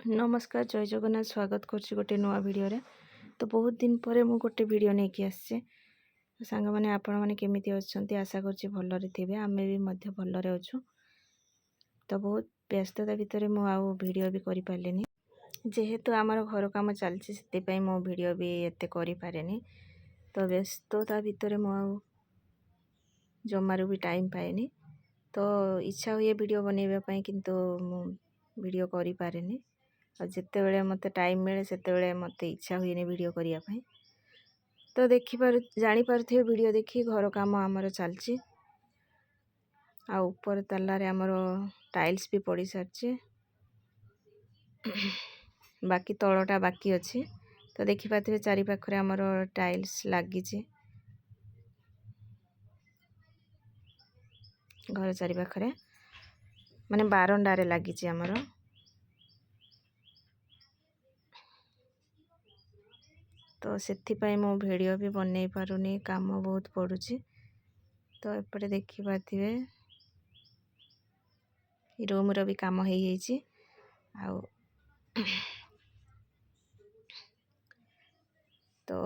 नमस्कार जय जगन्नाथ स्वागत करछि गोटे नुआ वीडियो रे। तो बहुत दिन पर मु गोटे वीडियो नहीं कि आसे सांग माने आपण माने केमिति अछंती आशा करछि भल्ल रे थिबे आमे भी मध्य भल्ल रे अछु। तो बहुत व्यस्तता भितर मु आउ वीडियो भी करि पालेनी जेहेतु आमर घर काम चलछि सेते पई मो वीडियो भी एते करि पारेनी। तो व्यस्तता भितर मु आउ जमारू भी टाइम पाएनी। तो इच्छा हुए वीडियो बनेबा पई किंतु मु वीडियो करि पारेनी और जिते बड़े मत टाइम मिले से मत इच्छा हुए वीडियो करने। तो देखिपार जानीपारे वीडियो देखी घर काम आमर चलची आ ऊपर तालारे आमर टाइल्स भी पड़ सारी बाकी तलटा बाकी अच्छी। तो देखिपारे चारि पाखरे आमर टाइल्स लगी घर चारि पाखरे माने बारंडारे लगी आमर। तो से मो वीडियो भी बन पारुनी काम बहुत पड़ुची। तो एपटे देखी पारे रूम रो भी काम हो तो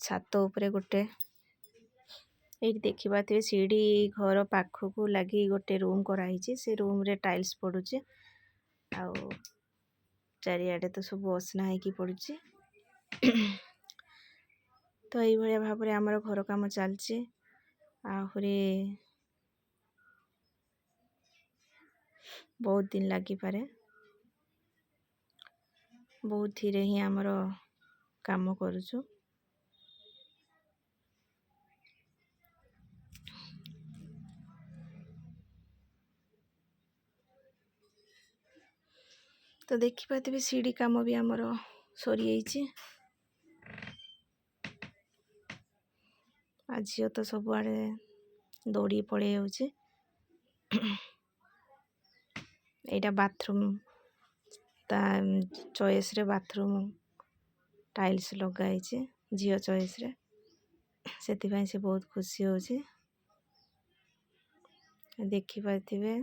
छात उपरे गोटे ये देखी पारे सीढ़ी घर पाखक लगी गोटे रूम कराई से रूम रे टाइल्स पड़ुची आ चारियाडे तो सब असना हो पड़ी। तो यही भाया भाव में आमर घर काम चलची आहुरी बहुत दिन लगी पारे बहुत धीरे ही आमर काम करुचु। तो देखी पाते सीढ़ी काम भी आमर सरी जाइए। आ झील तो सबुआड़े दौड़ी पड़े जाऊे। यहाँ बाथरूम ता चॉइस रे बाथरूम टाइल्स लगाई झील चॉइस रे से बहुत खुशी होची। देखी पारे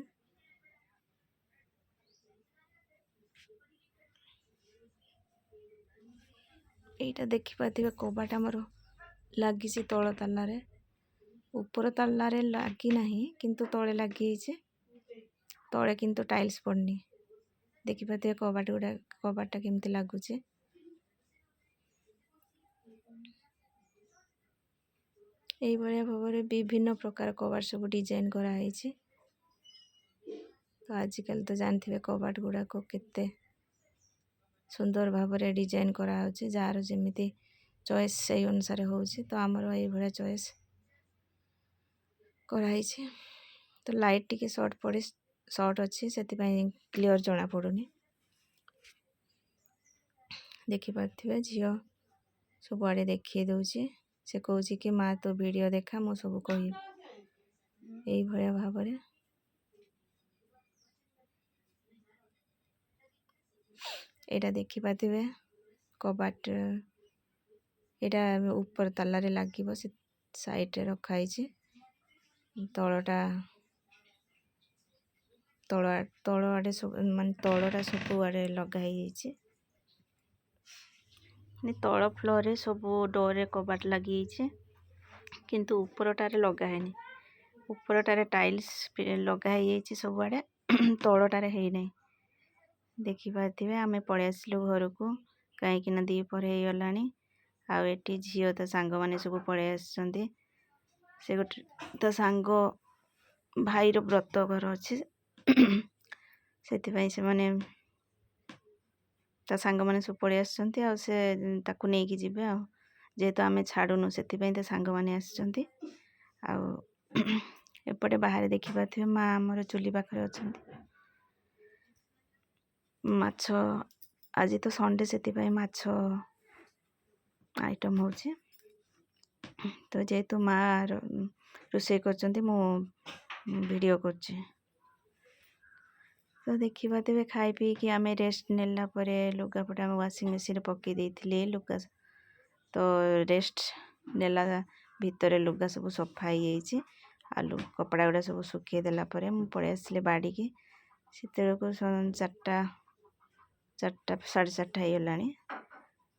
এইটা देखी पारे कबाट आमर लगी तल तालारे ऊपर तालारे लगी नहीं किंतु तले लगी तले किंतु टाइल्स पड़नी। देखी पारे कबाट गुड़ा कबाटा केमती लगुचे। यही भाया भाव में विभिन्न प्रकार कबाट सब डिजाइन कराई। तो आजिकल तो जानते कबाट गुड़ाक केते सुंदर भाव में डिजाइन कराऊँचे जार जमी चॉइस से अनुसार हो। तो आमर ये भाया चॉइस कराई। तो लाइट टिके शॉर्ट पड़े शॉर्ट अच्छी से क्लियर जना पड़ुनी। देखी पारे झील सबुआड़े देखी दौची से कौच कि माँ तो वीडियो देखा मु सब कह यही भाया भाव में एटा देखी पारे कबाट यहाँ ऊपर तालारे लगे से साइड रे रखाई तलटा तल आड़े सब मान तलटा सब आड़े लगाई तल फ्लोर रे सब डोर रे कबाट लगी किंतु ऊपरटारे लगाएनी ऊपरटारे टाइल्स लगाई सब आड़े तलटारे है नहीं। देखी पारे आमे पड़े आसलु घर को कहीं दीपर हो गलानी आठी झील तो सांग मैंने सब पड़े आसछंती से गोटे तो सांग भाईर व्रत घर अच्छे से माने ता सांग मैंने सब पड़े आसछंती आ से ताकू नेकी जिबे आ जेहेतु आमे छाड़ुनु से तो सांग मैंने आसछंती आ एपटे बाहर देखी पारे माँ आमर चुली पाखरे अच्छंती माछ आज तो संडे से माछ आइटम होची। तो जेहेतु माँ रोषे कर वीडियो करची। तो देखी पारे खाई पी कि आमे रेस्ट नेला परे लुगापटा आम वाशिंग मशीन पकई देइथिले लुगा तो रेस्ट नेला भितर लुगा सब सफा हो आलू कपड़ा गुड़ा सब सुखी देला परे मु पड़े आसले बाड़ी की से 4टा 4ଟା 4:30 ହେଇଗଲାଣି।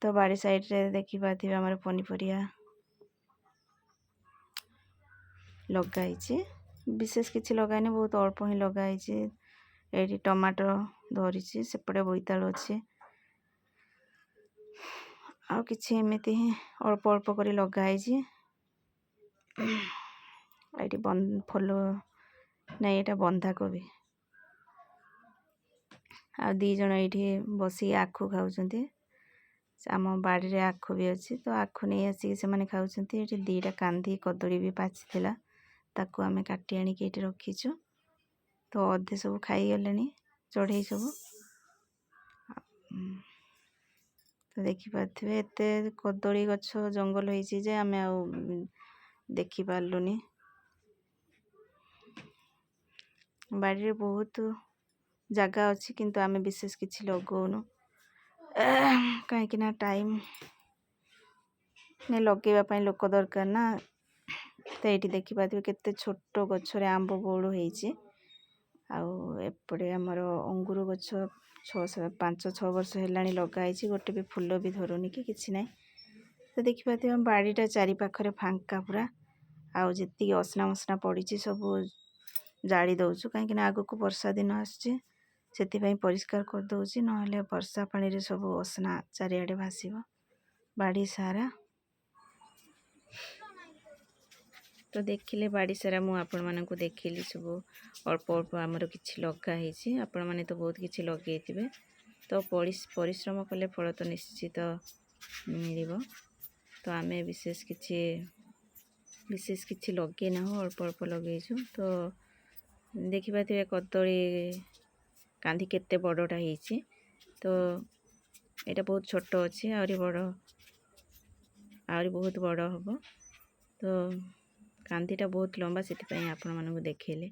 ତ ବାଡ଼ି ସାଇଡ଼ରେ ଦେଖିପାରୁଥିବେ ଆମର ପନିପରିବା ଲଗା ହେଇଛି। ବିଶେଷ କିଛି ଲଗାଇନି, ବହୁତ ଅଳ୍ପ ହିଁ ଲଗା ହେଇଛି। ଏଇଠି ଟମାଟୋ ଧରିଛି, ସେପଟେ ବୋଇତାଳୁ ଅଛି, ଆଉ କିଛି ଏମିତି ହିଁ ଅଳ୍ପ ଅଳ୍ପ କରି ଲଗା ହେଇଛି। ଏଇଠି ଫୁଲ ନାଇଁ, ଏଇଟା ବନ୍ଧାକୋବି। ଆଉ 2 ଜଣ ଏଇଠି ବସିକି ଆଖୁ ଖାଉଛନ୍ତି। ଆମ ବାଡ଼ିରେ ଆଖୁ ବି ଅଛି, ତ ଆଖୁ ନେଇ ଆସିକି ସେମାନେ ଖାଉଛନ୍ତି। ଏଠି 2ଟା କାନ୍ଧି କଦଳୀ ବି ପାଚିଥିଲା, ତାକୁ ଆମେ କାଟି ଆଣିକି ଏଇଠି ରଖିଛୁ। ତ ଅଧେ ସବୁ ଖାଇଗଲେଣି ଚଢ଼େଇ ସବୁ। ତ ଦେଖିପାରୁଥିବେ ଏତେ କଦଳୀ ଗଛ ଜଙ୍ଗଲ ହେଇଛି ଯେ ଆମେ ଆଉ ଦେଖିପାରିଲୁନି। ବାଡ଼ିରେ ବହୁତ ଜାଗା ଅଛି, କିନ୍ତୁ ଆମେ ବିଶେଷ କିଛି ଲଗାଉନୁ, କାହିଁକି ନା ଟାଇମ୍ ଲଗେଇବା ପାଇଁ ଲୋକ ଦରକାର ନା। ତ ଏଇଠି ଦେଖିପାରୁଥିବେ କେତେ ଛୋଟ ଗଛରେ ଆମ୍ବ ବଉଳ ହେଇଛି। ଆଉ ଏପଟେ ଆମର ଅଙ୍ଗୁର ଗଛ 5-6 ବର୍ଷ ହେଲାଣି ଲଗା ହେଇଛି, ଗୋଟେ ବି ଫୁଲ ବି ଧରୁନି କି କିଛି ନାହିଁ। ତ ଦେଖିପାରୁଥିବେ ଆମ ବାଡ଼ିଟା ଚାରିପାଖରେ ଫାଙ୍କା ପୁରା। ଆଉ ଯେତିକି ଅସନା ମସନା ପଡ଼ିଛି ସବୁ ଜାଳି ଦେଉଛୁ, କାହିଁକି ନା ଆଗକୁ ବର୍ଷା ଦିନ ଆସୁଛି, ସେଥିପାଇଁ ପରିଷ୍କାର କରିଦେଉଛି। ନହେଲେ ବର୍ଷା ପାଣିରେ ସବୁ ଅସନା ଚାରିଆଡ଼େ ଭାସିବ ବାଡ଼ି ସାରା। ତ ଦେଖିଲେ ବାଡ଼ି ସାରା ମୁଁ ଆପଣମାନଙ୍କୁ ଦେଖିଲି ସବୁ ଅଳ୍ପ ଅଳ୍ପ ଆମର କିଛି ଲଗା ହେଇଛି। ଆପଣମାନେ ତ ବହୁତ କିଛି ଲଗେଇଥିବେ। ତ ପରିଶ୍ରମ କଲେ ଫଳ ତ ନିଶ୍ଚିତ ମିଳିବ। ତ ଆମେ ବିଶେଷ କିଛି ଲଗେଇନାହୁଁ, ଅଳ୍ପ ଅଳ୍ପ ଲଗେଇଛୁ। ତ ଦେଖିପାରୁଥିବେ କଦଳୀ କାନ୍ଧି କେତେ ବଡ଼ଟା ହେଇଛି। ତ ଏଇଟା ବହୁତ ଛୋଟ ଅଛି, ଆହୁରି ବହୁତ ବଡ଼ ହେବ। ତ କାନ୍ଧିଟା ବହୁତ ଲମ୍ବା, ସେଥିପାଇଁ ଆପଣମାନଙ୍କୁ ଦେଖେଇଲେ।